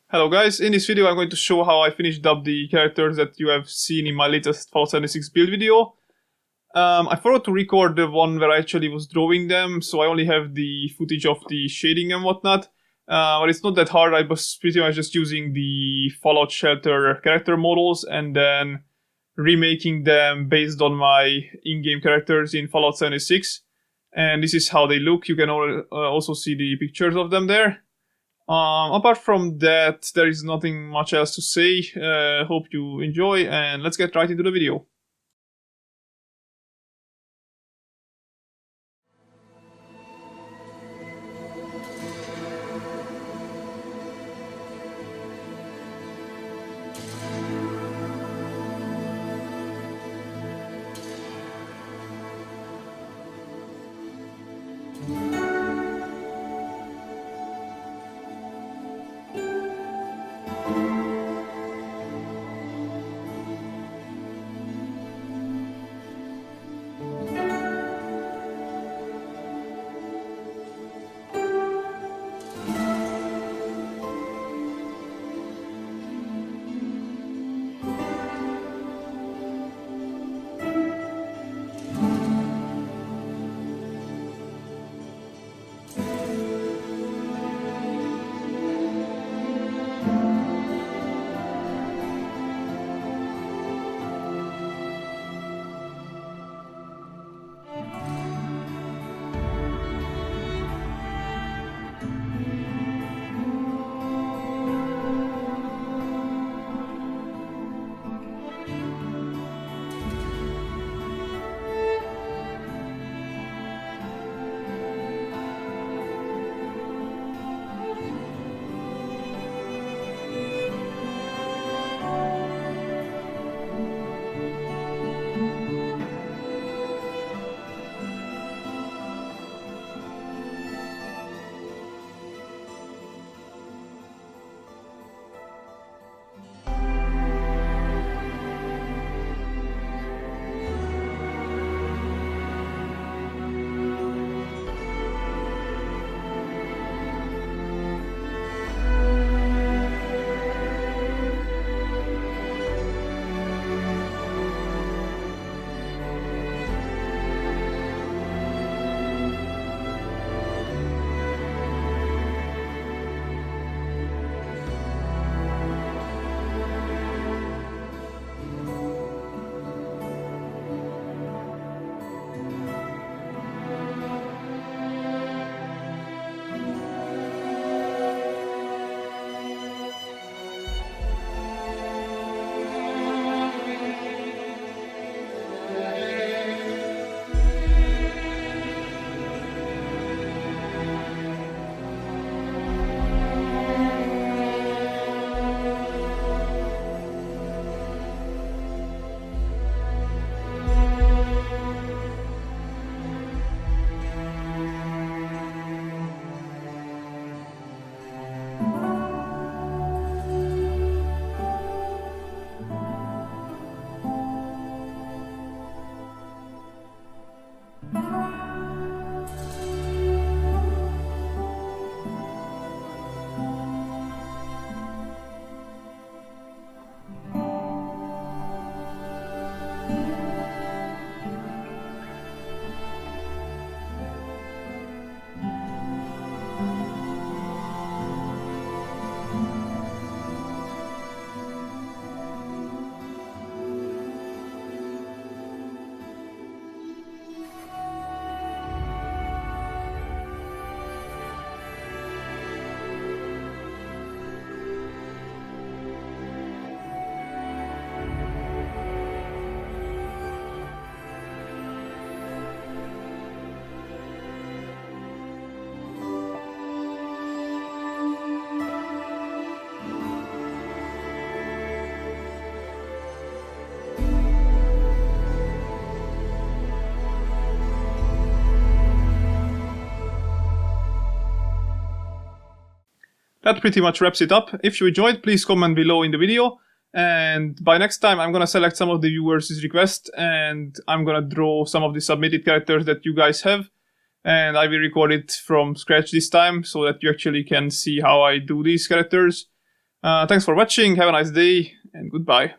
Hello guys, in this video I'm going to show how I finished up the characters that you have seen in my latest Fallout76 build video. I forgot to record the one where I actually was drawing them, so I only have the footage of the shading and whatnot. But it's not that hard. I was pretty much just using the Fallout Shelter character models and then remaking them based on my in-game characters in Fallout 76. And this is how they look. You can also see the pictures of them there. Apart from that, there is nothing much else to say. Hope you enjoy, and let's get right into the video. That pretty much wraps it up. If you enjoyed, please comment below in the video. And by next time, I'm gonna select some of the viewers' requests and I'm gonna draw some of the submitted characters that you guys have. And I will record it from scratch this time so that you actually can see how I do these characters. Thanks for watching, have a nice day, and goodbye.